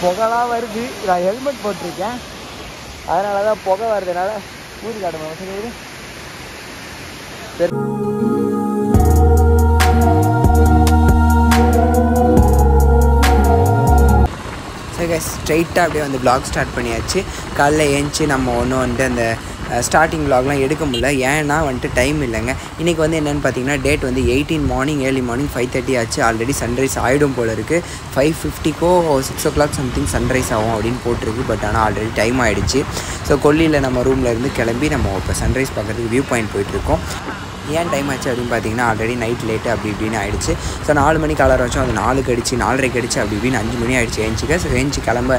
புகைலாம் வருது. நான் ஹெல்மெட் போட்டிருக்கேன், அதனால தான் புகை வருதுனால ஊதி காட்டுமா சரி. ஸ்ட்ரைட்டாக அப்படியே வந்து vlog ஸ்டார்ட் பண்ணியாச்சு. காலைல ஏஞ்சி நம்ம ஒன்றும் வந்துட்டு அந்த ஸ்டார்டிங் vlogலாம் எடுக்க முடியல, ஏன்னா வந்துட்டு டைம் இல்லைங்க. இன்றைக்கி வந்து என்னென்னு பார்த்தீங்கன்னா டேட் வந்து 18 மார்னிங், ஏர்லி மார்னிங் 5:30 ஆச்சு. ஆல்ரெடி சன்ரைஸ் ஆகிடும் போல் இருக்குது. 5:50 6 o'clock சம்திங் சன்ரைஸ் ஆகும் அப்படின்னு போட்டிருக்கு. பட் ஆனால் ஆல்ரெடி டைம் ஆகிடுச்சு. ஸோ கொல்லியில் நம்ம ரூமில் இருந்து கிளம்பி நம்ம இப்போ சன்ரைஸ் பார்க்குறதுக்கு வியூ பாயிண்ட் போயிட்டுருக்கோம். ஏன் டைம் ஆச்சு அப்படின்னு பார்த்தீங்கன்னா ஆல்ரெடி நைட் லேட்டு அப்படி இப்படின்னு ஆகிடுச்சு. ஸோ 4 மணிக்கு அலாரம் வச்சோம், அது 4 கடிச்சு 4:30 கடிச்சு அப்படி இப்படின்னு 5 மணி ஆகிடுச்சு ஏஞ்சிக்க. ஸோ ஏஞ்சி கிளம்ப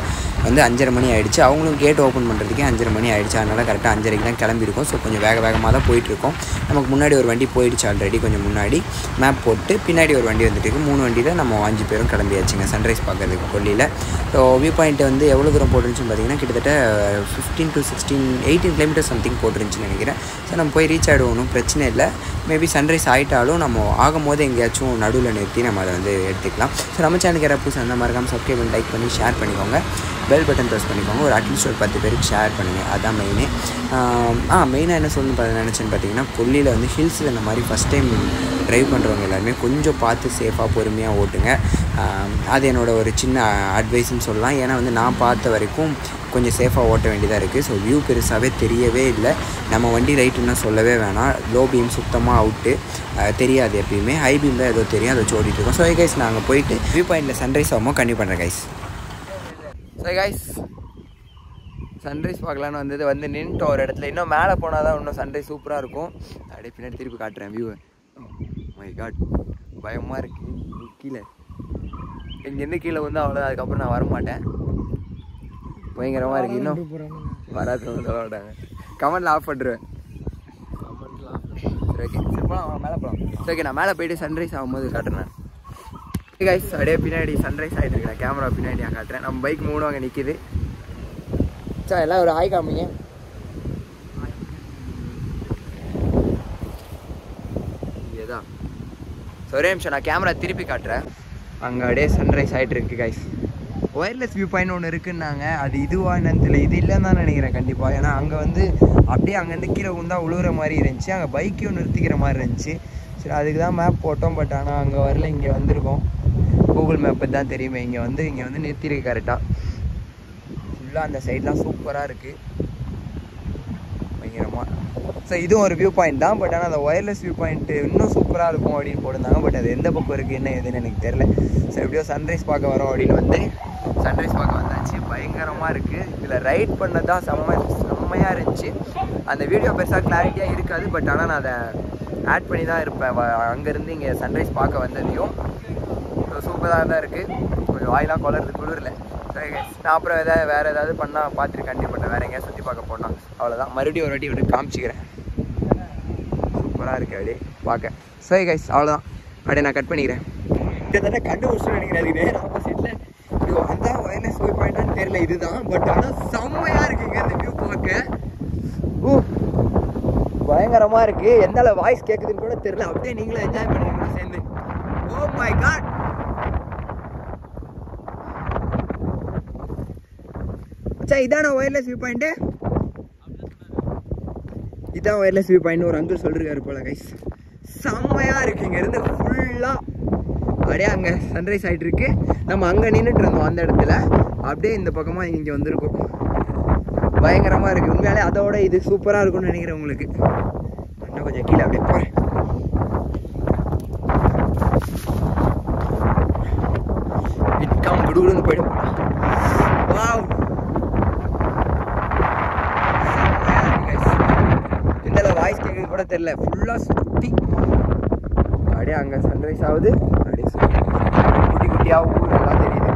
வந்து 5:30 மணி ஆகிடுச்சு. அவங்களும் கேட் ஓப்பன் பண்ணுறதுக்கே 5:30 மணி ஆகிடுச்சு. அதனால் கரெக்டாக 5:30க்கு தான் கிளம்பியிருக்கோம். ஸோ கொஞ்சம் வேகமாக தான் போயிட்டுருக்கோம். நமக்கு முன்னாடி ஒரு வண்டி போயிடுச்சு ஆல்ரெடி, கொஞ்சம் முன்னாடி மேப் போட்டு பின்னாடி ஒரு வண்டி வந்துட்டு 3 வண்டியில் நம்ம 5 பேரும் கிளம்பியாச்சுங்க சன்ரைஸ் பார்க்குறதுக்கு கொல்லியில். ஸோ வியூ பாயிண்ட் வந்து எவ்வளோ தூரம் போட்டுருந்துச்சுன்னு பார்த்தீங்கன்னா கிட்டத்தட்ட 15 to 18 கிலோமீட்டர் சம்திங் போட்டுருந்துச்சுன்னு நினைக்கிறேன். ஸோ நம்ம போய் ரீச் ஆகிடுவோம், ஒன்றும் பிரச்சனை இல்லை. மேபி சன்ரைஸ் ஆகிட்டாலும் நம்ம ஆகும்போது எங்கேயாச்சும் நடுவில் நிறுத்தி நம்ம அதை வந்து எடுத்துக்கலாம். ஸோ நம்ம சேனலுக்கு யாராவது புதுசாக அந்த மறக்காமல் சப்ஸ்கிரைப் பண்ணி லைக் பண்ணி ஷேர் பண்ணிக்கோங்க, பெல் பட்டன் ப்ரெஸ் பண்ணிக்கோங்க. ஒரு அட்லீஸ்ட் ஒரு 10 பேருக்கு ஷேர் பண்ணுங்கள், அதுதான் மெயினே. மெயினாக என்ன சொல்லணும்னு நினச்சேன்னு பார்த்தீங்கன்னா கொல்லியில் வந்து ஹில்ஸில் இந்த மாதிரி ஃபஸ்ட் டைம் ட்ரைவ் பண்ணுறவங்க எல்லாருமே கொஞ்சம் பார்த்து சேஃபாக பொறுமையாக ஓட்டுங்க. அது என்னோடய ஒரு சின்ன அட்வைஸ்ன்னு சொல்லலாம். ஏன்னா வந்து நான் பார்த்த வரைக்கும் கொஞ்சம் சேஃபாக ஓட்ட வேண்டியதாக இருக்குது. ஸோ வியூ பெருசாகவே தெரியவே இல்லை. நம்ம வண்டி ரைட்டுன்னா சொல்லவே வேணாம், லோ பீம் சுத்தமாக அவுட்டு தெரியாது, எப்பயுமே ஹை பீம் தான் ஏதோ தெரியும், அதை வச்சு ஓட்டிகிட்ருக்கோம். ஸோ கைஸ் நாங்கள் போயிட்டு வியூ பாயிண்டில் சன்ரைஸ் ஆகும்போது கண்டிப்பாக பண்ணுறேன் கைஸ். ஸோ கைஸ் சன்ரைஸ் பார்க்கலான்னு வந்து நின்றுட்டோம் ஒரு இடத்துல. இன்னும் மேலே போனால் தான் இன்னும் சன்ரைஸ் சூப்பராக இருக்கும். அப்படியே பின்னாடி திருப்பி காட்டுறேன் வியூவை. மை காட் பயமாக இருக்குது. கீழே இங்கேருந்து கீழே வந்து அவ்வளோ, அதுக்கப்புறம் நான் வரமாட்டேன். பயங்கரமாக இருக்குது. இன்னும் வராது சொல்ல மாட்டாங்க, கமெண்டில் ஆஃப் பண்ணுறேன். சரி ஓகே, சரி போகலாம், மேலே போகலாம். சரி ஓகே, நான் மேலே போய்ட்டு சன்ரைஸ் ஆகும்போது காட்டுறேன். கைஸ் அப்படியே பின்னாடி சன்ரைஸ் ஆகிட்டு இருக்கேன், கேமரா பின்னாடி நான் காட்டுறேன். நம்ம பைக் 3 அங்கே நிற்கிது. சார் எல்லாம் ஒரு ஹாய் காமிங்க. இதுதான். ஸோ ஒரே நிமிஷம் நான் கேமரா திருப்பி காட்டுறேன். அங்கே அப்படியே சன்ரைஸ் ஆகிட்டு இருக்கு கைஸ். ஒயர்லெஸ் வியூ பாயிண்ட் ஒன்று இருக்குன்னாங்க, அது இதுவா என்னன்னு தெரியல. இது இல்லைன்னு தான் நினைக்கிறேன் கண்டிப்பாக. ஏன்னா அங்கே வந்து அப்படியே அங்கேருந்து கீழே உந்தா உழுவுற மாதிரி இருந்துச்சு, அங்கே பைக்கையும் நிறுத்திக்கிற மாதிரி இருந்துச்சு. சரி அதுக்கு தான் மேப் போட்டோம். பட் ஆனால் அங்கே வரல, இங்கே வந்திருக்கோம். கூகுள் மேப்பு தான் தெரியுமே. இங்கே வந்து நிறுத்திருக்கு கரெக்டாக. ஃபுல்லாக அந்த சைட்லாம் சூப்பராக இருக்குது பயங்கரமாக. ஸோ இதுவும் ஒரு வியூ பாயிண்ட் தான். பட் ஆனால் அந்த ஒயர்லெஸ் வியூ பாயிண்ட்டு இன்னும் சூப்பராக இருக்கும் அப்படின்னு போட்டிருந்தாங்க. பட் அது எந்த பக்கம் இருக்குது என்ன எதுன்னு எனக்கு தெரில. ஸோ எப்படியோ சன்ரைஸ் பார்க்க வரோம் அப்படின்னு வந்து சன்ரைஸ் பார்க்க வந்தாச்சு. பயங்கரமாக இருக்குது. இதில் ரைட் பண்ணது தான் செம்மையாக இருந்துச்சு. அந்த வீடியோ பெருசாக கிளாரிட்டியாக இருக்காது. பட் ஆனால் நான் அதை ஆட் பண்ணி தான் இருப்பேன். அங்கேருந்து இங்கே சன்ரைஸ் பார்க்க வந்ததையும் சூப்பராக தான் இருக்குது. கொஞ்சம் வாயிலாம் குளருது குளிரில். நான் அப்புறம் வேறு ஏதாவது பண்ணால் பார்த்துட்டு கண்டிப்பாக பண்ணேன். வேறு எங்கேயா சுற்றி பார்க்க போனால் அவ்வளோதான். மறுபடியும் ஒரு வாட்டி விட்டு காமிச்சிக்கிறேன். சூப்பராக இருக்குது அப்படியே பார்க்க. சரி கைஸ் அவ்வளோதான், அப்படியே நான் கட் பண்ணிக்கிறேன். கிட்டத்தட்ட கண்டுபிடிச்சு நினைக்கிறேன். அதுக்கு நேரம் ஆப்போசிட்டில் இது அதுதான் ஒயர்லெஸ் வியூ பாயிண்ட்டான்னு தெரியல, இதுதான். பட் ஆனால் செம்மையாக இருக்குங்க இந்த வியூ பார்க்க. பயங்கரமாக இருக்குது. எந்த அளவு வாய்ஸ் கேட்குதுன்னு கூட தெரியல. அப்படியே நீங்களும் என்ஜாய் பண்ணுங்க சேர்ந்து. ஓ மை காட், இதான ஒயர்லெஸ் வியூ பாயிண்ட்டு. இதான் ஒயர்லெஸ் வியூ பாயிண்ட் ஒரு அங்கிள் சொல்லிருக்காரு போல கைஸ். செம்மையாக இருக்குது. இங்கேருந்து ஃபுல்லாக அப்படியே அங்கே சன்ரைஸ் ஆகிட்டு இருக்கு. நம்ம அங்கே நின்றுட்டு இருந்தோம் அந்த இடத்துல. அப்படியே இந்த பக்கமாக இங்கே வந்திருக்கோம். பயங்கரமாக இருக்குது உண்மையாலே. அதோட இது சூப்பராக இருக்கும்னு நினைக்கிறேன் உங்களுக்கு. இன்னும் கொஞ்சம் கீழே அப்படியே போகிறேன். இட்காம் குடுகுடுன்னு போயிடும். வாவ், வாய்ஸ் கேட்குறது கூட தெரியல. ஃபுல்லாக சுற்றி அப்படியே அங்கே சன்ரைஸ் ஆகுது. அப்படியே குட்டி குட்டியாக ஊர் எல்லாம் தெரியுது.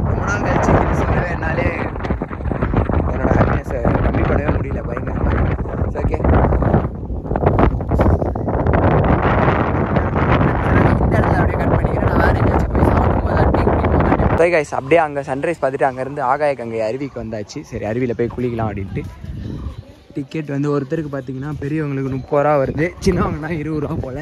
ரொம்ப நாள் கழிச்சு இது சொல்லவே என்னாலே என்னோட ஹாப்பினஸை கம்மி பண்ணவே முடியல. பயங்கரமாக ஓகே. இந்த இடத்துல அப்படியே கட் பண்ணிக்கிறேன். நான் வேறு எங்கேயாச்சும் போய் சாப்பிடும்போது கைஸ் அப்படியே அங்கே சன்ரைஸ் பார்த்துட்டு அங்கேருந்து ஆகாய கங்கை அருவிக்கு வந்தாச்சு. சரி அருவியில் போய் குளிக்கலாம் அப்படின்ட்டு. டிக்கெட் வந்து ஒருத்தருக்கு பார்த்தீங்கன்னா பெரியவங்களுக்கு 30 ரூபா வருது, சின்னவங்கன்னா 20 ரூபா போல்.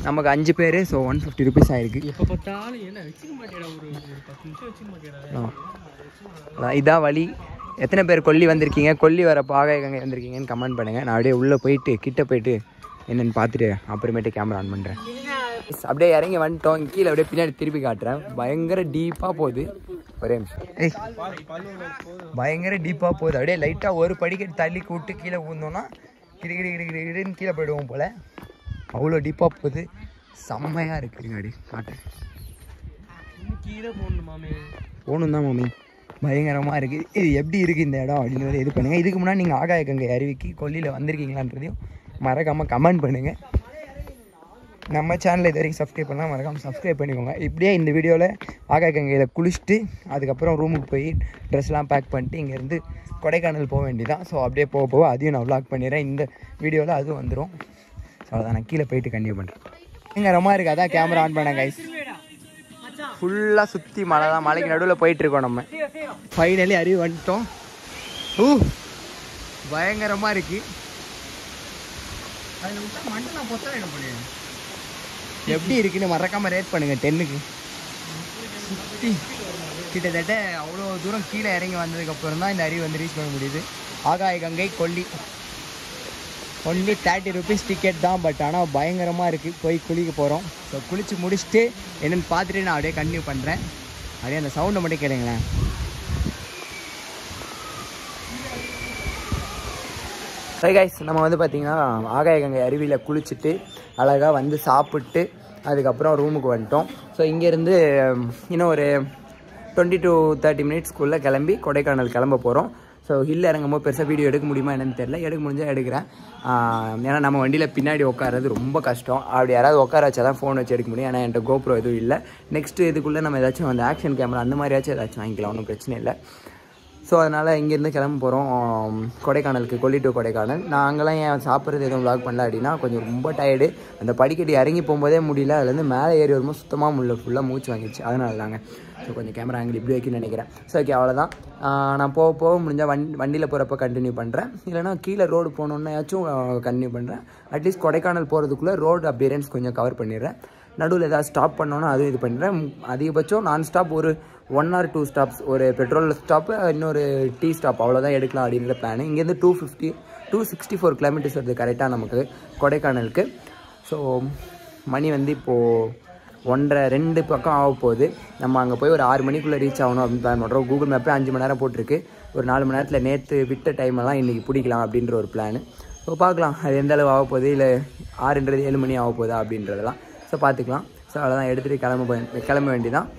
நமக்கு 5 பேர். ஸோ 150 rupees ஆயிருக்கு. எப்போ பார்த்தாலும் என்ன வச்சுக்க மாட்டேடா, ஒரு 10 நிமிஷம் வச்சுக்க மாட்டேடா. இதான் வழி. எத்தனை பேர் கொல்லி வந்திருக்கீங்க, கொல்லி வர ஆகாயகங்கை வந்திருக்கீங்கன்னு கமெண்ட் பண்ணுங்கள். நான் அப்படியே உள்ளே போயிட்டு கிட்ட போயிட்டு என்னென்னு பார்த்துட்டு அப்புறமேட்டு கேமரா ஆன் பண்ணுறேன். அப்படியே இறங்கி வந்துட்டோம். கீழே அப்படியே பின்னாடி திருப்பி காட்டுறேன். பயங்கர டீப்பாக போகுது. ஒரே நிமிஷம். பயங்கர டீப்பாக போகுது. அப்படியே லைட்டாக ஒரு படிக்கட்டு தள்ளி கூப்பிட்டு கீழே ஊந்தோன்னா கிடுன்னு கீழே போயிடுவோம் போல். அவ்வளோ டீப்பாக போகுது. செம்மையாக இருக்குதுங்க. அப்படி காட்டுறேன். கீழே போகணுமாமே, போகணும் தான் மாமி. பயங்கரமாக இருக்குது. இது எப்படி இருக்குது இந்த இடம் அப்படின்னு இது பண்ணுங்கள். இதுக்கு முன்னாடி நீங்கள் ஆகாயகங்கை அருவிக்கு கொல்லியில் வந்திருக்கீங்களான்றதையும் மறக்காமல் கமெண்ட் பண்ணுங்கள். நம்ம சேனலில் இது வரைக்கும் சப்ஸ்கிரைப் பண்ணால் மறக்காமல் சப்ஸ்கிரைப் பண்ணிக்கோங்க. இப்படியே இந்த வீடியோவில் ஆகாயகங்கையில் குளிச்சுட்டு அதுக்கப்புறம் ரூமுக்கு போய் ட்ரெஸ்லாம் பேக் பண்ணிட்டு இங்கேருந்து கொடைக்கானல் போக வேண்டியதான். ஸோ அப்படியே போக போக அதையும் நான் விளாக் பண்ணிடுறேன். இந்த வீடியோவில் அதுவும் வந்துடும். ஸோ அதான் நான் கீழே போயிட்டு கண்டினியூ பண்ணுறேன். பயங்கரமாக இருக்குது. அதான் கேமரா ஆன் பண்ணேன் கைஸ். ஃபுல்லாக சுற்றி மழை தான். மலைக்கு நடுவில் போயிட்டுருக்கோம். நம்ம ஃபைனலி அருவி வந்துட்டோம். பயங்கரமாக இருக்குது. அதில் விட்டா மண்டை பொத்தா என்ன பண்ணுவேன். எப்படி இருக்குன்னு மறக்காமல் ரேட் பண்ணுங்கள் 10க்கு. சுற்றி கிட்டத்தட்ட அவ்வளோ தூரம் கீழே இறங்கி வந்ததுக்கப்புறம் தான் இந்த அருவி வந்து ரீச் பண்ண முடியுது. ஆகாயகங்கை கொல்லி ஒன்லி 30 rupees டிக்கெட் தான். பட் ஆனால் பயங்கரமாக இருக்குது. போய் குளிக்க போகிறோம். ஸோ குளித்து முடிச்சுட்டு என்னென்னு பார்த்துட்டு நான் அப்படியே கண்டினியூ பண்ணுறேன். அப்படியே அந்த சவுண்டை மட்டும் கேளுங்களேன். சரி கைஸ், நம்ம வந்து பார்த்திங்கன்னா ஆகாயகங்கை அருவியில் குளிச்சுட்டு அழகாக வந்து சாப்பிட்டு அதுக்கப்புறம் ரூமுக்கு வந்துட்டோம். ஸோ இங்கேருந்து இன்னும் ஒரு 20 to 30 minutesக்குள்ளே கிளம்பி கொடைக்கானல் கிளம்ப போகிறோம். ஸோ ஹில் இறங்கும்போது பெருசாக வீடியோ எடுக்க முடியுமா என்னன்னு தெரியல. எடுக்க முடிஞ்சால் எடுக்கிறேன். ஏன்னா நம்ம வண்டியில் பின்னாடி உட்காரது ரொம்ப கஷ்டம். அப்படி யாராவது உட்கார வச்சா தான் ஃபோன் வச்சு எடுக்க முடியும். ஏன்னா என்கிட்ட கோப்ரோ எதுவும் இல்லை. நெக்ஸ்ட்டு இதுக்குள்ளே நம்ம ஏதாச்சும் அந்த ஆக்ஷன் கேமரா அந்த மாதிரியாச்சும் ஏதாச்சும் வாங்கிக்கலாம். ஒன்றும் பிரச்சனை இல்லை. ஸோ அதனால் இங்கேருந்து கிளம்ப போகிறோம் கொடைக்கானலுக்கு. கொல்லி டு கொடைக்கானல். நான் அங்கெல்லாம் ஏன் சாப்பிட்றது எதுவும் விளாக் பண்ணல அப்படின்னா கொஞ்சம் ரொம்ப டயர்டு. அந்த படிக்கட்டு இறங்கி போகும்போதே முடியல. அதுலேருந்து மேலே ஏறி வரும்போது சுத்தமாக முடியல. ஃபுல்லாக மூச்சு வாங்கிடுச்சு. அதனால தாங்க. ஸோ கொஞ்சம் கேமரா ஆங்கிள் இப்படி வைக்கணும்னு நினைக்கிறேன். ஸோ ஓகே, அவ்வளோதான். நான் போக முடிஞ்சால் வண்டியில் போகிறப்ப கண்டினியூ பண்ணுறேன். இல்லைனா கீழே ரோடு போகணுன்னாச்சும் கண்டினியூ பண்ணுறேன். அட்லீஸ்ட் கொடைக்கானல் போகிறதுக்குள்ளே ரோடு அப்பியரன்ஸ் கொஞ்சம் கவர் பண்ணிடுறேன். நடுவில் ஏதாவது ஸ்டாப் பண்ணோன்னா அதுவும் இது பண்ணிடுறேன். அதிகபட்சம் நான் ஸ்டாப் ஒரு 1 or 2 ஸ்டாப்ஸ். ஒரு பெட்ரோல் ஸ்டாப்பு, இன்னொரு டீ ஸ்டாப், அவ்வளோதான் எடுக்கலாம் அப்படின்ற பிளான். இங்கேருந்து 264 kilometers வருது கரெக்டாக நமக்கு கொடைக்கானலுக்கு. ஸோ மணி வந்து இப்போது 1:30-2 பக்கம் ஆக போகுது. நம்ம அங்கே போய் ஒரு 6 மணிக்குள்ளே ரீச் ஆகணும் அப்படின்னு பிளான் பண்ணுறோம். கூகுள் மேப்பே 5 மணி நேரம் போட்டிருக்கு. ஒரு 4 மணி நேரத்தில் நேற்று விட்ட டைமெல்லாம் இன்றைக்கி பிடிக்கலாம் அப்படின்ற ஒரு பிளான். ஸோ பார்க்கலாம் அது எந்த அளவு ஆக போகுது, இல்லை 6ன்றது 7 மணி ஆக போகுதா அப்படின்றதெல்லாம். ஸோ பார்த்துக்கலாம். ஸோ அவ்வளோதான், எடுத்துகிட்டு கிளம்ப வேண்டியதான்.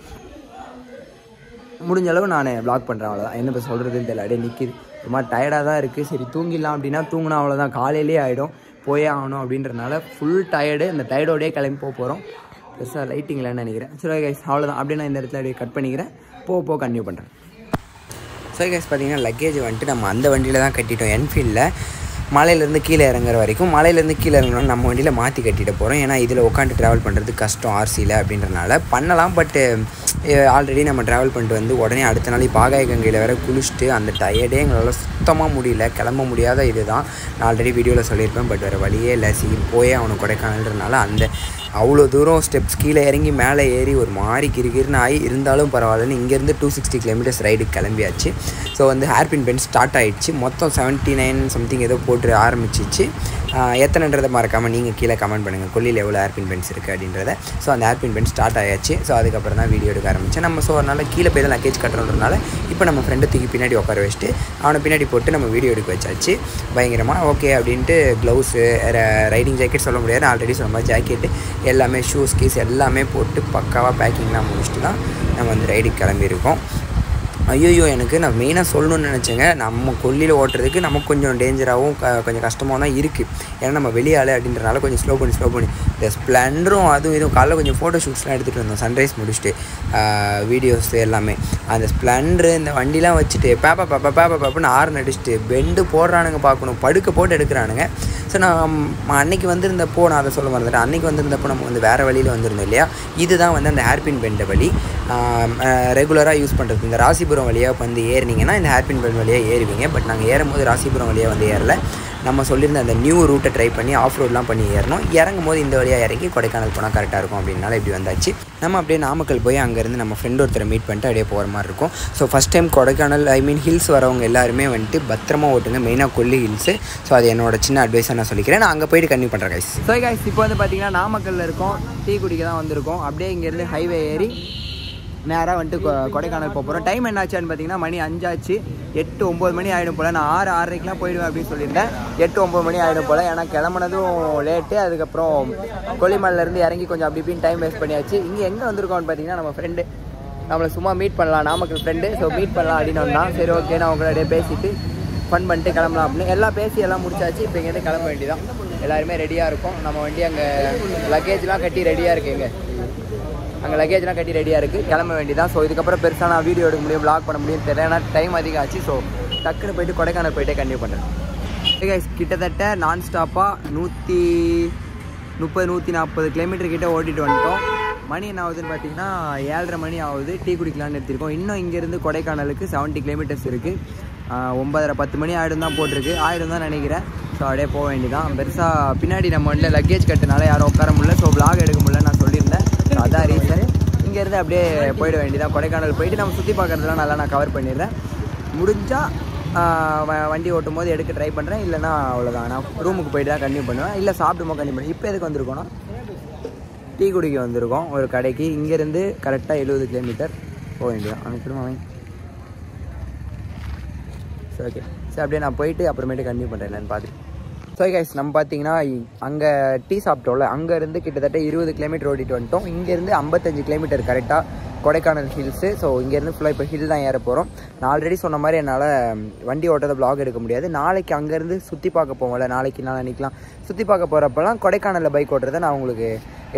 முடிஞ்ச அளவு நான் வ்ளாக் பண்ணுறேன். அவ்வளோதான். என்ன இப்போ சொல்கிறதுன்னு தெரியல. அப்படியே நிற்கிது. ரொம்ப டயர்டாக தான் இருக்குது. சரி தூங்கிடலாம் அப்படின்னா தூங்கினா அவ்வளோதான், காலையிலே ஆகிடும். போயே ஆகணும் அப்படின்றனால ஃபுல் டயர்டு. அந்த டயர்டோடையே கிளம்பி போகிறோம். பெருசாக லைட்டிங் இல்லைன்னு நினைக்கிறேன். சரி கைஸ், அவ்வளோதான். அப்படியே நான் இந்த இடத்துல அப்படியே கட் பண்ணிக்கிறேன். போக கன்டினியூ பண்ணுறேன். சரி கைஸ், பார்த்தீங்கன்னா லக்கேஜ் வந்துட்டு நம்ம அந்த வண்டியில் தான் கட்டிட்டோம். என்ஃபீல்டில் மலையிலேருந்து கீழே இறங்குற வரைக்கும். மலையிலேருந்து கீழே இறங்கணும் நம்ம வண்டியில் மாற்றி கட்டிட்டு போகிறோம். ஏன்னா இதில் உட்காந்து ட்ராவல் பண்ணுறது கஷ்டம் ஆர்சியில் அப்படின்றனால. பண்ணலாம், பட்டு ஆல்ரெடி நம்ம ட்ராவல் பண்ணிட்டு வந்து உடனே அடுத்த நாள் இப்போ ஆகாயகங்கையில் வேறு குளிச்சுட்டு அந்த டயர்டே எங்களால் சுத்தமாக முடியல. கிளம்ப முடியாத இது தான். நான் ஆல்ரெடி வீடியோவில் சொல்லியிருப்பேன். பட் வேறு வழியே இல்லை. போயே அவனுக்கு கொடைக்கானல்ன்றனால அந்த அவ்வளோ தூரம் ஸ்டெப்ஸ் கீழே இறங்கி மேலே ஏறி ஒரு மாதிரி கிறுகிறுன்னு ஆகி இருந்தாலும் பரவாயில்லன்னு இங்கேருந்து 260 kilometers ரைடுக்கு கிளம்பியாச்சு. ஸோ வந்து ஹேர்பின் பெண்ட் ஸ்டார்ட் ஆகிடுச்சு. மொத்தம் 79 சம்திங் ஏதோ போட்டு ஆரம்பிச்சிச்சு. எத்தனைன்றதை மறக்காமல் நீங்கள் கீழே கமெண்ட் பண்ணுங்கள் கொல்லியில் எவ்வளோ ஹேர்பின் பெண்ட்ஸ் இருக்குது அப்படின்றத. ஸோ அந்த ஹேர்பின் பெண்ட் ஸ்டார்ட் ஆயாச்சு. ஸோ அதுக்கப்புறம் தான் வீடியோ எடுக்க ஆரம்பித்தேன். நம்ம ஸோ அதனால் கீழே போய் தான் லக்கேஜ் கட்டுறதுனால இப்போ நம்ம ஃப்ரெண்டை தூக்கி பின்னாடி உட்கார வச்சுட்டு அவனை பின்னாடி போட்டு நம்ம வீடியோ எடுக்க வச்சாச்சு. பயங்கரமாக ஓகே அப்படின்ட்டு க்ளவுஸு, ரைடிங் ஜாக்கெட் சொல்ல முடியாது, ஆல்ரெடி சொன்ன மாதிரி ஜாக்கெட்டு எல்லாமே, ஷூஸ் கீஸ் எல்லாமே போட்டு பக்காவாக பேக்கிங்லாம் முடிச்சுட்டு தான் நம்ம வந்து ரைடுக்கு கிளம்பியிருக்கோம். ஐயோ, எனக்கு நான் மெயினாக சொல்லணும்னு நினச்சேங்க. நம்ம கொல்லியில் ஓட்டுறதுக்கு நமக்கு கொஞ்சம் டேஞ்சராகவும் கொஞ்சம் கஷ்டமாக தான் இருக்குது. ஏன்னா நம்ம வெளியாள் அப்படின்றனால கொஞ்சம் ஸ்லோ பண்ணி இந்த ஸ்ப்ளெண்டரும் அதுவும் இதுவும் காலைல கொஞ்சம் ஃபோட்டோ ஷூட்ஸ்லாம் எடுத்துகிட்டு வந்தோம். சன்ரைஸ் முடிச்சுட்டு வீடியோஸ் எல்லாமே. அந்த ஸ்ப்ளெண்டரு இந்த வண்டிலாம் வச்சுட்டு பேப்பன்னு ஆறு அடிச்சுட்டு பெண்டு போடுறானுங்க, பார்க்கணும் படுக்க போட்டு எடுக்கிறானுங்க. ஸோ நான் அன்றைக்கி வந்திருந்தப்போ நான் அதை சொல்ல மறந்துட்டேன். அன்றைக்கி வந்திருந்தப்போ நம்ம வந்து வேறு வழியில் வந்திருந்தோம் இல்லையா. இதுதான் வந்து அந்த ஹேர்பின் பெண்டை வழி. ரெகுலராக யூஸ் பண்ணுறது. இந்த ராசிபுரம் வழியாக வந்து ஏறினீங்கன்னா இந்த ஹேர்பின் பெண்ட் வழியாக ஏறுவீங்க. பட் நாங்கள் ஏறும்போது ராசிபுரம் வழியாக வந்து ஏறலை. நம்ம சொல்லியிருந்த அந்த நியூ ரூட்டை ட்ரை பண்ணி ஆஃப் ரோட்லாம் பண்ணி ஏறணும். இறங்கும் போது இந்த வழியாக இறங்கி கொடைக்கானல் போனால் கரெக்டாக இருக்கும் அப்படின்னால இப்படி வந்தாச்சு. நம்ம அப்படியே நாமக்கல் போய் அங்கேருந்து நம்ம ஃப்ரெண்ட் ஒருத்தரை மீட் பண்ணிட்டு அப்படியே போகிற மாதிரி இருக்கும். So first time Kodaikanal hills வரவங்க எல்லாருமே வந்துட்டு பத்திரமா ஓட்டுங்க, மெயினாக கொல்லி ஹில்ஸு. ஸோ அது என்னோட சின்ன அட்வைஸாக நான் சொல்லிக்கிறேன். நான் அங்கே போயிட்டு கன்டினியூ பண்ணுறேன் கைஸ். ஸோ கைஸ் இப்போ வந்து பார்த்தீங்கன்னா நாமக்கல்லில் இருக்கோம், டீ குடிக்க தான் வந்திருக்கோம். அப்படியே இங்கேருந்து ஹைவே ஏறி நேராக வந்துட்டு கொடைக்கானல் போக போகிறோம். டைம் என்ன ஆச்சான்னு பார்த்தீங்கன்னா மணி 5 ஆச்சு. 8-9 மணி ஆகிடும் போல். நான் 6-6:30க்கெலாம் போயிடுவேன் அப்படின்னு சொல்லியிருந்தேன். 8-9 மணி ஆகிடும் போல். ஏன்னா கிளம்புனதும் லேட்டு. அதுக்கப்புறம் கொல்லிமலையிலேருந்து இறங்கி கொஞ்சம் அப்படி இப்படின்னு டைம் வேஸ்ட் பண்ணியாச்சு. இங்கே எங்கே வந்திருக்கோம்னு பார்த்தீங்கன்னா நம்ம ஃப்ரெண்டு நம்மளை சும்மா மீட் பண்ணலாம், நாமக்கல் ஃப்ரெண்டு. ஸோ மீட் பண்ணலாம் அப்படின்னு வந்தான். சரி ஓகே, நான் உங்களோட பேசிவிட்டு ஃபன் பண்ணிட்டு கிளம்பலாம் அப்படின்னு எல்லாம் பேசி எல்லாம் முடிச்சாச்சு. இப்போ இங்கேருந்து கிளம்ப வேண்டியதான். எல்லாருமே ரெடியாக இருக்கும். நம்ம வண்டி அங்கே லக்கேஜ்லாம் கட்டி ரெடியாக இருக்குங்க. அங்கே லக்கேஜ்லாம் கட்டி ரெடியாக இருக்குது, கிளம்ப வேண்டியதான். ஸோ இதுக்கப்புறம் பெருசாக நான் வீடியோ எடுக்க முடியும், வ்ளாக் பண்ண முடியும் தெரியல. ஏன்னா டைம் அதிகம் ஆச்சு. ஸோ டக்குன்னு போயிட்டு கொடைக்கானல் போயிட்டே கன்டினியூ பண்ணுறேன். கிட்டத்தட்ட நான் ஸ்டாப்பாக 130-140 கிலோமீட்டர் கிட்டே ஓட்டிகிட்டு வந்துட்டோம். மணி என்ன ஆகுதுன்னு பார்த்தீங்கன்னா 7:30 மணி ஆகுது. டீ குடிக்கலான்னு எடுத்திருக்கோம். இன்னும் இங்கேருந்து கொடைக்கானலுக்கு 70 கிலோமீட்டர்ஸ் இருக்குது. 9:30-10 மணி ஆகிடும் தான் போட்டிருக்கு, ஆகிடும் தான் நினைக்கிறேன். ஸோ அப்படியே போக வேண்டியதான். பெருசாக பின்னாடி நம்ம வந்து லக்கேஜ் கட்டுனால யாரும் உட்கார முடியல. ஸோ வ்ளாக் எடுக்க முடியல நான் சொல்லியிருந்தேன். ஸோ அதான் ரீசன். இங்கேருந்து அப்படியே போயிட வேண்டியதான். கொடைக்கானல் போயிட்டு நம்ம சுற்றி பார்க்குறதுலாம் நல்லா நான் கவர் பண்ணிடுறேன். முடிஞ்சால் வண்டி ஓட்டும் போது எடுக்க ட்ரை பண்ணுறேன். இல்லைனா அவ்வளோதான், நான் ரூமுக்கு போயிட்டு தான் கன்டினியூ பண்ணுவேன். இல்லை சாப்பிடும்போது கன்டினியூ பண்ணுவேன். இப்போ எதுக்கு வந்திருக்கோன்னா டீ குடிக்க வந்திருக்கோம் ஒரு கடைக்கு. இங்கேருந்து கரெக்டாக 70 கிலோமீட்டர் போக வேண்டியதான். அனுப்பிடுமா வாங்கி. ஸோ ஓகே, சரி அப்படியே நான் போயிட்டு அப்புறமேட்டு கன்டினியூ பண்ணுறேன் என்னன்னு பார்த்து. ஸோ கைஸ் நம்ம பார்த்தீங்கன்னா அங்கே டீ சாப்பிட்டோம்ல, அங்கேருந்து கிட்டத்தட்ட 20 கிலோமீட்டர் ஓடிட்டு வந்துட்டோம். இங்கேருந்து 55 கிலோமீட்டர் கரெக்டாக கொடைக்கானல் ஹில்ஸு. ஸோ இங்கேருந்து ஃபுல்லாக இப்போ ஹில் தான் ஏற போகிறோம். நான் ஆல்ரெடி சொன்ன மாதிரி என்னால் வண்டி ஓட்டதை வ்ளாக் எடுக்க முடியாது. நாளைக்கு அங்கேருந்து சுற்றி பார்க்க போவோம்ல, நாளைக்கு நாளைக்கெலாம் சுற்றி பார்க்க போகிறப்பெல்லாம் கொடைக்கானலில் பைக் ஓட்டுறதை நான் உங்களுக்கு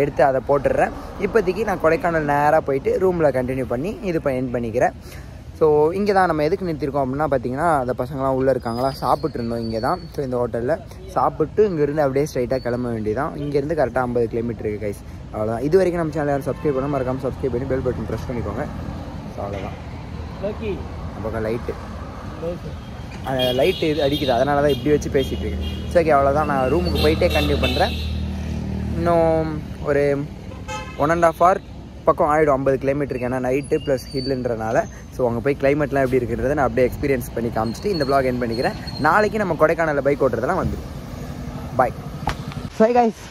எடுத்து அதை போட்டுடுறேன். இப்போதைக்கு நான் கொடைக்கானல் நேராக போயிட்டு ரூமில் கண்டினியூ பண்ணி இது எண்ட் பண்ணிக்கிறேன். ஸோ இங்கே தான் நம்ம எதுக்கு நிறுத்திருக்கோம் அப்படின்னா பார்த்தீங்கன்னா அந்த பசங்களாம் உள்ளே இருக்காங்களா, சாப்பிட்டு இருந்தோம் இங்கே தான். ஸோ இந்த ஹோட்டலில் சாப்பிட்டு இங்கேருந்து அப்படியே ஸ்ட்ரைட்டாக கிளம்ப வேண்டியதான். இங்கேருந்து கரெக்டாக 50 கிலோமீட்டர் இருக்குது கைஸ். அவ்வளோதான். இது வரைக்கும் நம்ம சேனல் யாரும் சப்ஸ்கிரைப் பண்ணால் மறக்காமல் சப்ஸ்கிரைப் பண்ணி பெல் பட்டன் ப்ரெஸ் பண்ணிக்கோங்க. ஸோ அவ்வளோதான். நம்ம லைட்டு இது அடிக்குது, அதனால தான் இப்படி வச்சு பேசிகிட்டு இருக்கேன். ஸோ ஓகே அவ்வளோதான். நான் ரூமுக்கு போயிட்டே கண்டினியூ பண்ணுறேன். இன்னும் ஒரு 1.5 hour பக்கம் ஆகிடும் 50 கிலோமீட்டருக்கு. ஏன்னா நைட்டு ப்ளஸ் ஹில்லுன்றனால. ஸோ அங்கே போய் கிளைமேட்லாம் எப்படி இருக்குன்றதை நான் அப்படியே எக்ஸ்பீரியன்ஸ் பண்ணி காமிச்சிட்டு இந்த வ்ளாக் எண்ட் பண்ணிக்கிறேன். நாளைக்கு நம்ம கொடைக்கானலில் பைக் ஓட்டுறதெல்லாம் வந்துடும். பாய். ஸோ கைஸ்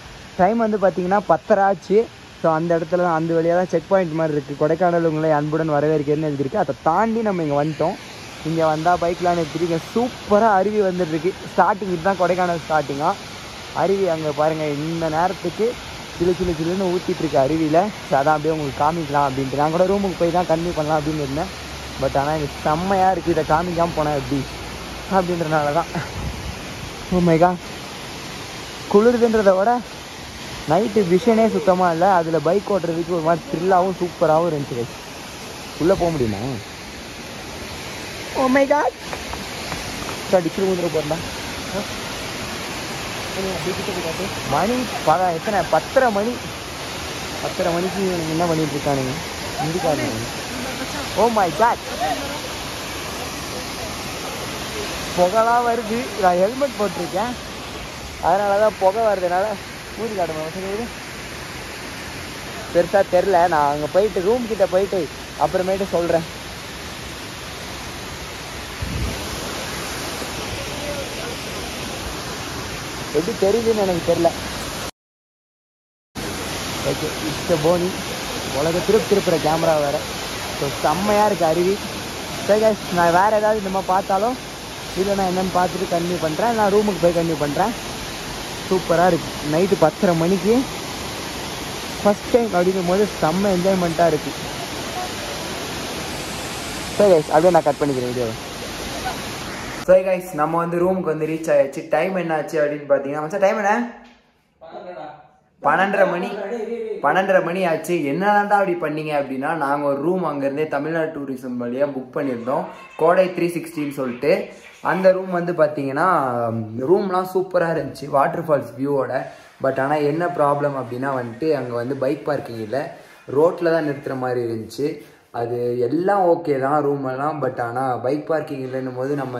டைம் வந்து பார்த்தீங்கன்னா 10:30 ஆச்சு. ஸோ அந்த இடத்துல தான் அந்த வழியாக தான் செக் பாயிண்ட் மாதிரி இருக்குது. கொடைக்கானல் உங்களை அன்புடன் வரவேற்கிறேன்னு எழுதிருக்கு. அதை தாண்டி நம்ம இங்கே வந்துட்டோம். இங்கே வந்தால் பைக்லாம் நிறுத்திட்டு இங்கே சூப்பராக அருவி வந்துட்டுருக்கு. ஸ்டார்டிங் இதுதான் கொடைக்கானல் ஸ்டார்டிங்காக. அருவி அங்கே பாருங்கள், இந்த நேரத்துக்கு சிலுன்னு ஊற்றிட்டுருக்கு அருவியில். ஸோ அதான் அப்படியே உங்களுக்கு காமிக்கலாம் அப்படின்ட்டு நான் கூட ரூமுக்கு போய் தான் கன்டினியூ பண்ணலாம் அப்படின்னு இருந்தேன். பட் ஆனால் எனக்கு செம்மையாக இருக்குது, இதை காமிக்காமல் போனேன் எப்படி அப்படின்றனால தான். ஓ மை காட், குளிருதுன்றதை விட நைட்டு விஷனே சுத்தமாக இல்லை. அதில் பைக் ஓட்டுறதுக்கு ஒரு மாதிரி த்ரில்லாகவும் சூப்பராகவும் இருந்துச்சு. உள்ளே போக முடியுமா? ஓ மை காட், டிக்கிரி ஊந்துட போகிறா. மணி எத்தனை? 10:30 மணி. 10:30 மணிக்கு என்ன பண்ணிட்டு இருக்கானுங்க இந்திக்காரங்க. ஓ மை காட், புகைலாம் வருது. நான் ஹெல்மெட் போட்டிருக்கேன், அதனால தான் புகை வருதுனால ஊதி காட்டணும். பெருசாக தெரில. நான் அங்கே போயிட்டு ரூம் கிட்ட போயிட்டு அப்புறமேட்டு சொல்கிறேன். எப்படி தெரியுதுன்னு எனக்கு தெரில. ஓகே, இட்ஸ் போனி உலக திருப்புற கேமரா வேறு. ஸோ செம்மையாக இருக்குது அருவி. சரி கைஸ், நான் வேறு ஏதாவது இந்த மாதிரி பார்த்தாலும் இல்லை நான் என்னென்னு பார்த்துட்டு கன்டினியூ பண்ணுறேன். நான் ரூமுக்கு போய் கன்டினியூ பண்ணுறேன். சூப்பராக இருக்குது. நைட்டு 10:30 மணிக்கு ஃபஸ்ட் டைம் அப்படிங்கும் போது செம்ம என்ஜாய்மெண்ட்டாக இருக்குது. சரி கைஸ், அப்படியே நான் கட் பண்ணிக்கிறேன் வீடியோவை. சரி கைஸ், நம்ம வந்து ரூமுக்கு வந்து ரீச் ஆயாச்சு. டைம் என்ன ஆச்சு அப்படின்னு பார்த்தீங்கன்னா மச்சான் டைம் என்ன? 12:30 மணி ஆச்சு. என்னதான்டா அப்படி பண்ணீங்க அப்படின்னா, நாங்கள் ஒரு ரூம் அங்கேருந்தே தமிழ்நாடு டூரிசம் வழியாக புக் பண்ணியிருந்தோம், கோடை 360ன்னு சொல்லிட்டு. அந்த ரூம் வந்து பார்த்தீங்கன்னா ரூம்லாம் சூப்பராக இருந்துச்சு, வாட்டர் ஃபால்ஸ் வியூவோட. பட் ஆனால் என்ன ப்ராப்ளம் அப்படின்னா வந்துட்டு அங்கே வந்து பைக் பார்க்கிங் இல்லை, ரோட்டில் தான் நிறுத்துகிற மாதிரி இருந்துச்சு. அது எல்லாம் ஓகே தான் ரூம் எல்லாம். பட் ஆனால் பைக் பார்க்கிங் இல்லைன்னும் போது நம்ம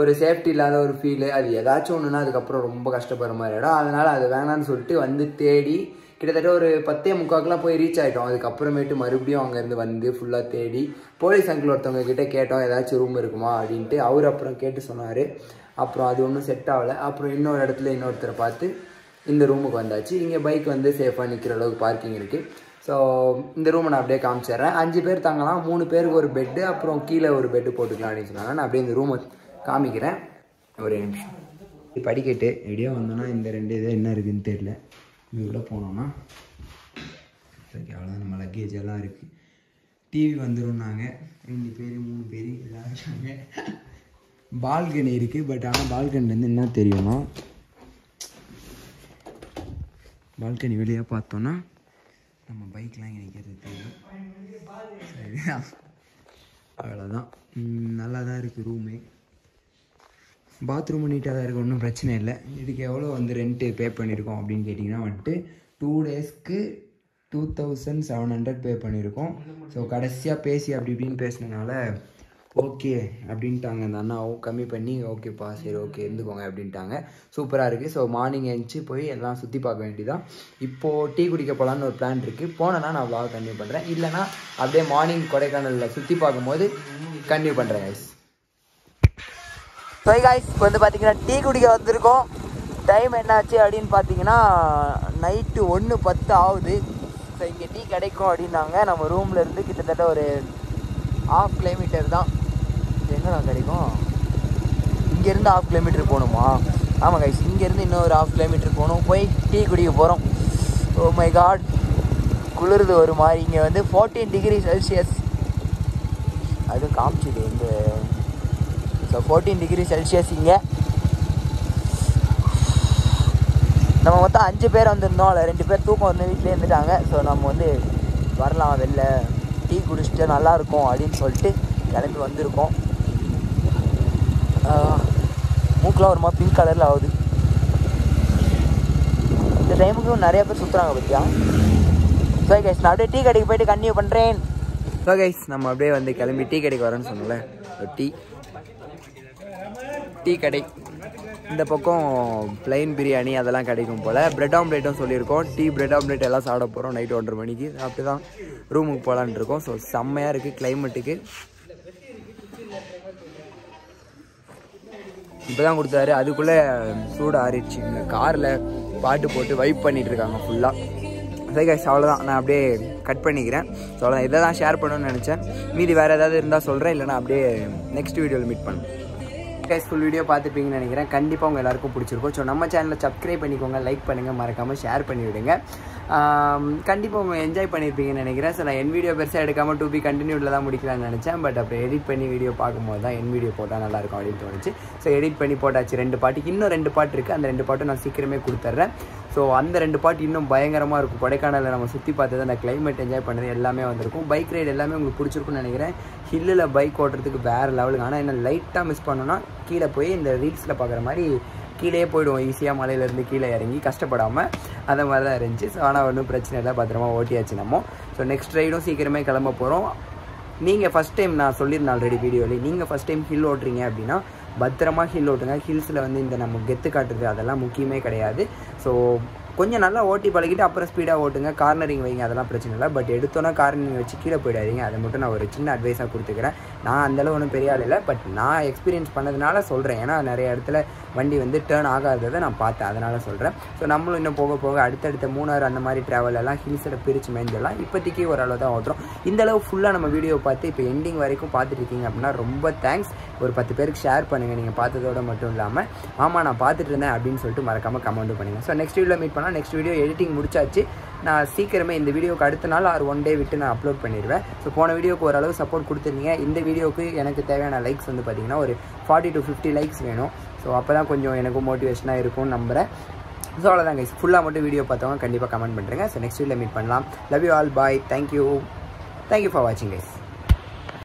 ஒரு சேஃப்டி இல்லாத ஒரு ஃபீலு, அது ஏதாச்சும் ஒன்றுனா அதுக்கப்புறம் ரொம்ப கஷ்டப்படுற மாதிரி இடம். அதனால் அது வேணான்னு சொல்லிட்டு வந்து தேடி கிட்டத்தட்ட ஒரு 10:45 போய் ரீச் ஆகிட்டோம். அதுக்கப்புறமேட்டு மறுபடியும் அங்கேருந்து வந்து ஃபுல்லாக தேடி போலீஸ் அங்கிள் ஒருத்தவங்க கிட்டே கேட்டோம் ஏதாச்சும் ரூம் இருக்குமா அப்படின்ட்டு. அவர் அப்புறம் கேட்டு சொன்னார். அப்புறம் அது ஒன்றும் செட் ஆகலை. அப்புறம் இன்னொரு இடத்துல இன்னொருத்தரை பார்த்து இந்த ரூமுக்கு வந்தாச்சு. இங்கே பைக் வந்து சேஃபாக நிற்கிற அளவுக்கு பார்க்கிங் இருக்குது. ஸோ இந்த ரூமை நான் அப்படியே காமிச்சிடுறேன். 5 பேர் தங்கலாம், 3 பேருக்கு ஒரு பெட்டு, அப்புறம் கீழே ஒரு பெட்டு போட்டுக்கலாம் அப்படின்னு சொன்னாங்க. நான் அப்படியே இந்த ரூமை காமிக்கிறேன். ஒரு நிமிஷம். படிக்கட்டு எப்படியோ வந்தோன்னா இந்த 2 இது என்ன இருக்குதுன்னு தெரியல. உள்ளே போனோன்னா ஓகே, அவ்வளோதான். நம்ம லக்கேஜ் எல்லாம் இருக்குது. டிவி வந்துடும்னாங்க. 2 பேர் 3 பேர் எல்லாம் இருக்காங்க. பால்கனி இருக்குது. பட் ஆனால் பால்கனிலேருந்து என்ன தெரியுமா, பால்கனி வெளியே பார்த்தோன்னா நம்ம பைக்லாம் இங்கே நிற்கிறது தெரியும். சரிதான், அவ்வளோதான். நல்லா தான் இருக்குது ரூமு. பாத்ரூம் நீட்டாக தான் இருக்குது, ஒன்றும் பிரச்சனை இல்லை. இதுக்கு எவ்வளோ வந்து ரெண்ட்டு பே பண்ணியிருக்கோம் அப்படின்னு கேட்டிங்கன்னா வந்துட்டு 2 டேஸ்க்கு 2700 பே பண்ணியிருக்கோம். ஸோ கடைசியாக பேசி அப்படி இப்படின்னு பேசினனால ஓகே அப்படின்ட்டாங்க அந்த அண்ணாவும். கம்மி பண்ணி ஓகேப்பா சரி ஓகே இருந்துக்கோங்க அப்படின்ட்டாங்க. சூப்பராக இருக்குது. ஸோ மார்னிங் எழுந்துச்சி போய் எல்லாம் சுற்றி பார்க்க வேண்டியதான். இப்போது டீ குடிக்க போகலான்னு ஒரு பிளான் இருக்குது. போனேன்னா நான் vlog கன்டினியூ பண்ணுறேன், இல்லைனா அப்படியே மார்னிங் கொடைக்கானலில் சுற்றி பார்க்கும்போது கன்டினியூ பண்ணுறேன் கைஸ். ஸோ கைஸ் இப்போ வந்து பார்த்தீங்கன்னா டீ குடிக்க வந்திருக்கோம். டைம் என்னாச்சு அப்படின்னு பார்த்தீங்கன்னா நைட்டு 1:10 ஆகுது. ஸோ இங்கே டீ கிடைக்கும் அப்படின்னாங்க. நம்ம ரூமில் இருந்து கிட்டத்தட்ட ஒரு 1/2 கிலோமீட்டர் தான். எங்கே தான் கிடைக்கும்? இங்கேருந்து 1/2 கிலோமீட்டர் போகணுமா? ஆமாம் கைஸ், இங்கேருந்து இன்னொரு 1/2 கிலோமீட்டர் போகணும். போய் டீ குடிக்க போகிறோம். ஓ மை காட், குளிருது ஒரு மாதிரி. இங்கே வந்து 14 டிகிரி செல்சியஸ் அது காமிச்சிது இந்த. ஸோ 14 டிகிரி செல்சியஸ் இங்கே. நம்ம மொத்தம் 5 பேர் வந்திருந்தோம். அதில் 2 பேர் தூக்கம் வந்து வீட்டிலே இருந்துட்டாங்க. ஸோ நம்ம வந்து வரலாம் வெளில டீ குடிச்சிட்டு நல்லாயிருக்கும் அப்படின்னு சொல்லிட்டு கிளம்பி வந்திருக்கோம். மூக்கெலாம் ஒரு மாதிரி பிங்க் கலரில் ஆகுது. இந்த டைமுக்கு நிறைய பேர் சுற்றுறாங்க பற்றியா. ஸோ கைஸ் நான் அப்படியே டீ கடைக்கு போய்ட்டு கன்டினியூ பண்ணுறேன். ஸோ கைஸ் நம்ம அப்படியே வந்து கிளம்பி டீ கடைக்கு வரேன்னு சொன்னோம்ல, டீ கடை இந்த பக்கம் ப்ளைன் பிரியாணி அதெல்லாம் கிடைக்கும் போல். ப்ரெட் ஆம்லேட்டும் சொல்லியிருக்கோம். டீ ப்ரெட் ஆம்லேட் எல்லாம் சாப்பிட போகிறோம் நைட்டு 1:30 மணிக்கு. அப்படி தான் ரூமுக்கு போகலான்னு இருக்கோம். ஸோ செம்மையாக இருக்குது கிளைமேட்டுக்கு. இப்போ தான் கொடுத்தாரு, அதுக்குள்ளே சூடு ஆறிடுச்சு. இந்த காரில் பாட்டு போட்டு வைப் பண்ணிகிட்டு இருக்காங்க ஃபுல்லாக. அதே கைஸ் அவ்வளோதான், நான் அப்படியே கட் பண்ணிக்கிறேன். ஸோ அவ்வளோதான், இதை தான் ஷேர் பண்ணணும்னு நினச்சேன். மீதி வேறு ஏதாவது இருந்தால் சொல்கிறேன், இல்லைனா அப்படியே நெக்ஸ்ட் வீடியோவில் மீட் பண்ணுவேன். கைஸ் ஃபுல் வீடியோ பார்த்துப்பீங்கன்னு நினைக்கிறேன். கண்டிப்பாக உங்கள் எல்லாருக்கும் பிடிச்சிருக்கும். ஸோ நம்ம சேனலை சப்ஸ்கிரைப் பண்ணிக்கோங்க, லைக் பண்ணுங்கள், மறக்காமல் ஷேர் பண்ணிவிடுங்க. கண்டிப்பாக உங்கள் என்ஜாய் பண்ணியிருப்பீங்கன்னு நினைக்கிறேன். ஸோ நான் என் வீடியோ பெருசாக எடுக்காமல் 2B கண்டினியூவில் தான் முடிக்கலாம்னு நினச்சேன். பட் அப்புறம் எடிட் பண்ணி வீடியோ பார்க்கும்போது தான் என் வீடியோ போட்டால் நல்லாயிருக்கும் அப்படின்னு தோணுச்சு. ஸோ எடிட் பண்ணி போட்டாச்சு 2 பாட்டுக்கு. இன்னும் 2 பாட்டு இருக்குது. அந்த 2 பாட்டும் நான் சீக்கிரமே கொடுத்துட்றேன். ஸோ அந்த 2 பாட்டு இன்னும் பயங்கரமாக இருக்கும். கொடைக்கானலில் நம்ம சுற்றி பார்த்தது, அந்த கிளைமேட் என்ஜாய் பண்ணது எல்லாமே வந்திருக்கும். பைக் ரைடு எல்லாமே உங்களுக்கு பிடிச்சிருக்குன்னு நினைக்கிறேன். ஹில்லில் பைக் ஓட்டுறதுக்கு வேறு லெவலுக்கு. ஆனால் என்ன லைட்டாக மிஸ் பண்ணோன்னா கீழே போய் இந்த ரீல்ஸில் பார்க்குற மாதிரி கீழே போய்டுவோம் ஈஸியாக. மலையிலேருந்து கீழே இறங்கி கஷ்டப்படாமல் அந்த மாதிரி தான் இருந்துச்சு. ஸோ ஆனால் ஒன்றும் பிரச்சனை இல்லை, பத்திரமா ஓட்டியாச்சு நம்ம. ஸோ நெக்ஸ்ட் ரைடும் சீக்கிரமே கிளம்ப போகிறோம். நீங்கள் ஃபஸ்ட் டைம் நான் சொல்லியிருந்தேன் ஆல்ரெடி வீடியோவில், நீங்கள் ஃபஸ்ட் டைம் ஹில் ஓட்டுறீங்க அப்படின்னா பத்திரமா ஹில் ஓட்டுங்க. ஹில்ஸில் வந்து இந்த நம்ம கெத்து காட்டுறது அதெல்லாம் முக்கியமே கிடையாது. ஸோ கொஞ்சம் நல்லா ஓட்டி பழகிட்டு அப்புறம் ஸ்பீடாக ஓட்டுங்க. கார்னரிங் வைங்க, அதெல்லாம் பிரச்சனை இல்லை. பட் எடுத்தோன்னா கார்னரிங் வச்சு கீழே போயிடாதீங்க. அதை மட்டும் நான் ஒரு சின்ன அட்வைஸாக கொடுத்துக்கிறேன். நான் அந்தளவு ஒன்றும் பெரிய ஆள் இல்லை, பட் நான் எக்ஸ்பீரியன்ஸ் பண்ணதுனால சொல்கிறேன். ஏன்னா நிறைய இடத்துல வண்டி வந்து டேர்ன் ஆகாததை நான் பார்த்தேன், அதனால் சொல்கிறேன். ஸோ நம்மளும் இன்னும் போக போக அடுத்தடுத்த 3 அந்த மாதிரி ட்ராவல் எல்லாம் ஹில்ஸில் பிரித்து மேய்ஞ்சலாம். இப்போதைக்கு ஓரளவு தான் ஓட்டுறோம். இந்தளவு ஃபுல்லாக நம்ம வீடியோ பார்த்து இப்போ எண்டிங் வரைக்கும் பார்த்துட்டு இருக்கீங்க அப்படின்னா ரொம்ப தேங்க்ஸ். ஒரு 10 பேருக்கு ஷேர் பண்ணுங்கள், நீங்கள் பார்த்ததோட மட்டும் இல்லாமல் ஆமாம் நான் பார்த்துட்டு இருந்தேன் அப்படின்னு சொல்லிட்டு மறக்காமல் கமெண்ட் பண்ணுங்கள். ஸோ நெக்ஸ்ட் வீடியோவில் மீட் பண்ணலாம். நெக்ஸ்ட் வீடியோ எடிட்டிங் முடிச்சாச்சு. நான் சீக்கிரமே இந்த வீடியோக்கு அடுத்த நாள் ஒரு 1 டே விட்டு நான் அப்லோட் பண்ணிடுவேன். ஸோ போன வீடியோக்கு ஓரளவு சப்போர்ட் கொடுத்துருந்தீங்க. இந்த வீடியோக்கு எனக்கு தேவையான லைக்ஸ் வந்து பார்த்திங்கன்னா ஒரு 40 to 50 லைக்ஸ் வேணும். ஸோ அப்போ தான் கொஞ்சம் எனக்கும் மோட்டிவேஷனாக இருக்கும்னு நம்புகிறேன். ஸோ அவ்வளோதான் கைஸ், ஃபுல்லாக மட்டும் வீடியோ பார்த்தவங்க கண்டிப்பாக கமெண்ட் பண்ணுறேங்க. ஸோ நெக்ஸ்ட் வீடியோவில் மீட் பண்ணலாம். Love you all, bye, thank you for வாட்சிங் கைஸ்.